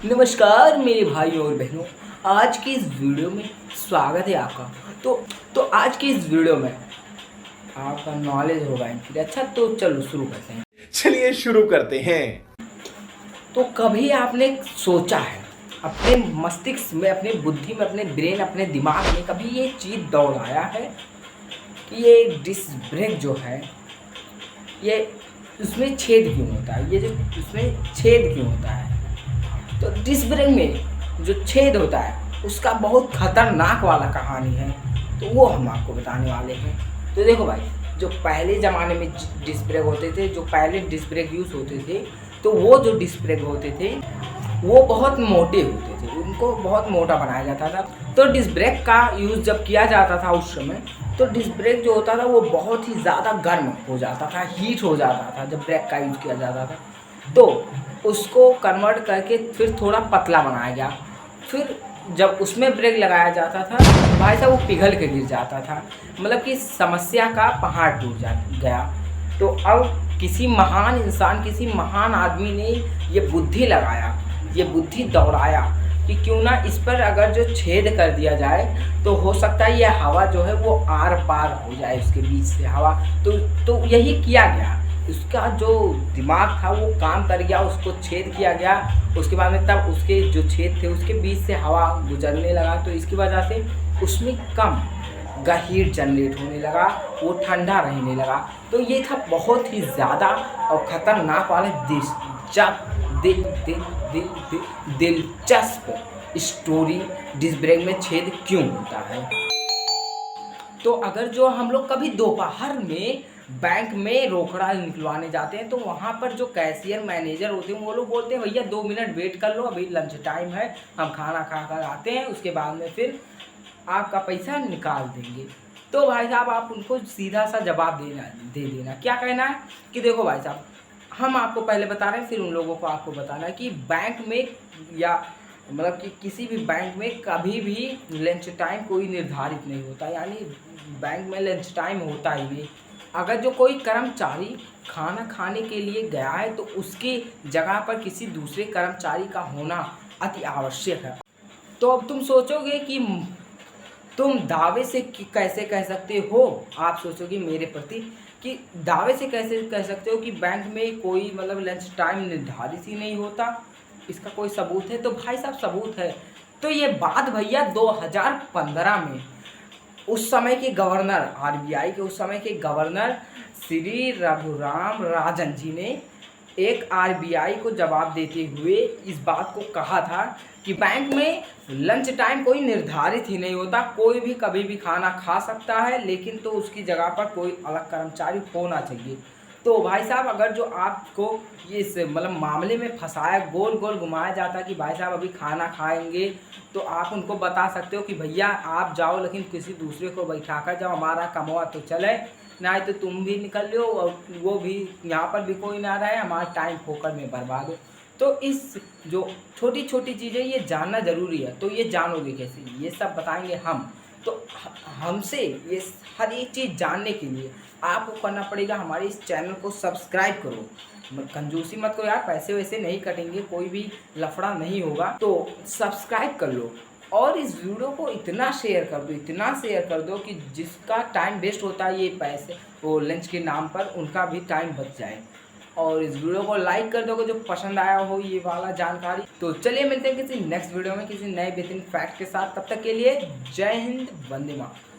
नमस्कार मेरे भाई और बहनों, आज की इस वीडियो में स्वागत है आपका। तो आज की इस वीडियो में आपका नॉलेज होगा इनके। अच्छा तो चलो शुरू करते हैं। चलिए शुरू करते हैं। तो कभी आपने सोचा है अपने मस्तिष्क में, अपने बुद्धि में, अपने ब्रेन, अपने दिमाग में कभी ये चीज़ दौड़ आया है कि ये डिस्क ब्रेक जो है ये उसमें छेद क्यों होता है, ये जो उसमें छेद क्यों होता है? तो डिस्क ब्रेक में जो छेद होता है उसका बहुत खतरनाक वाला कहानी है, तो वो हम आपको बताने वाले हैं। तो देखो भाई, जो पहले ज़माने में डिस्क ब्रेक होते थे, जो पहले डिस्क ब्रेक यूज़ होते थे, तो वो जो डिस्क ब्रेक होते थे वो बहुत मोटे होते थे, उनको बहुत मोटा बनाया जाता था। तो डिस्क ब्रेक का यूज़ जब किया जाता था उस समय, तो डिस्क ब्रेक जो होता था वो बहुत ही ज़्यादा गर्म हो जाता था, हीट हो जाता था जब ब्रेक का यूज़ किया जाता था। तो उसको कन्वर्ट करके फिर थोड़ा पतला बनाया गया। फिर जब उसमें ब्रेक लगाया जाता था भाई साहब, वो पिघल के गिर जाता था, मतलब कि समस्या का पहाड़ टूट जा गया। तो अब किसी महान इंसान, किसी महान आदमी ने ये बुद्धि लगाया, ये बुद्धि दौड़ाया कि क्यों ना इस पर अगर जो छेद कर दिया जाए तो हो सकता है ये हवा जो है वो आर पार हो जाए, उसके बीच से हवा। तो यही किया गया। उसका जो दिमाग था वो काम कर गया, उसको छेद किया गया। उसके बाद में तब उसके जो छेद थे उसके बीच से हवा गुजरने लगा, तो इसकी वजह से उसमें कम हीट जनरेट होने लगा, वो ठंडा रहने लगा। तो ये था बहुत ही ज़्यादा और ख़तरनाक वाला दिलचस्प स्टोरी, डिस्क ब्रेक में छेद क्यों होता है। तो अगर जो हम लोग कभी दोपहर में बैंक में रोकड़ा निकलवाने जाते हैं, तो वहाँ पर जो कैशियर मैनेजर होते हैं वो लोग बोलते हैं भैया 2 मिनट वेट कर लो, अभी लंच टाइम है, हम खाना खा कर आते हैं, उसके बाद में फिर आपका पैसा निकाल देंगे। तो भाई साहब आप उनको सीधा सा जवाब दे देना, क्या कहना है कि देखो भाई साहब, हम आपको पहले बता रहे हैं, फिर उन लोगों को आपको बताना है कि बैंक में या मतलब कि किसी भी बैंक में कभी भी लंच टाइम कोई निर्धारित नहीं होता, यानी बैंक में लंच टाइम होता ही नहीं। अगर जो कोई कर्मचारी खाना खाने के लिए गया है तो उसकी जगह पर किसी दूसरे कर्मचारी का होना अति आवश्यक है। तो अब तुम सोचोगे कि तुम दावे से कैसे कह सकते हो, आप सोचोगे मेरे प्रति कि दावे से कैसे कह सकते हो कि बैंक में कोई मतलब लंच टाइम निर्धारित ही नहीं होता, इसका कोई सबूत है? तो भाई साहब सबूत है। तो ये बात भैया 2015 में उस समय के गवर्नर, आरबीआई के उस समय के गवर्नर श्री रघुराम राजन जी ने एक आरबीआई को जवाब देते हुए इस बात को कहा था कि बैंक में लंच टाइम कोई निर्धारित ही नहीं होता, कोई भी कभी भी खाना खा सकता है, लेकिन तो उसकी जगह पर कोई अलग कर्मचारी होना चाहिए। तो भाई साहब अगर जो आपको ये इस मतलब मामले में फंसाया, गोल गोल घुमाया जाता कि भाई साहब अभी खाना खाएंगे, तो आप उनको बता सकते हो कि भैया आप जाओ लेकिन किसी दूसरे को बैठा कर जाओ, हमारा कमवा तो चले, नहीं तो तुम भी निकल लो और वो भी, यहाँ पर भी कोई ना रहे, हमारा टाइम फोकट में बर्बाद हो। तो इस जो छोटी छोटी चीज़ें ये जानना ज़रूरी है। तो ये जानोगे कैसे, ये सब बताएंगे हम। तो हमसे ये हर एक चीज़ जानने के लिए आपको करना पड़ेगा हमारे इस चैनल को सब्सक्राइब करो। कंजूसी मत करो यार, पैसे वैसे नहीं कटेंगे, कोई भी लफड़ा नहीं होगा, तो सब्सक्राइब कर लो। और इस वीडियो को इतना शेयर कर दो, इतना शेयर कर दो कि जिसका टाइम वेस्ट होता है ये पैसे वो लंच के नाम पर, उनका भी टाइम बच जाए। और इस वीडियो को लाइक कर दोगे जो पसंद आया हो ये वाला जानकारी। तो चलिए मिलते हैं किसी नेक्स्ट वीडियो में किसी नए बेहतरीन फैक्ट के साथ, तब तक के लिए जय हिंद, वंदे मातरम।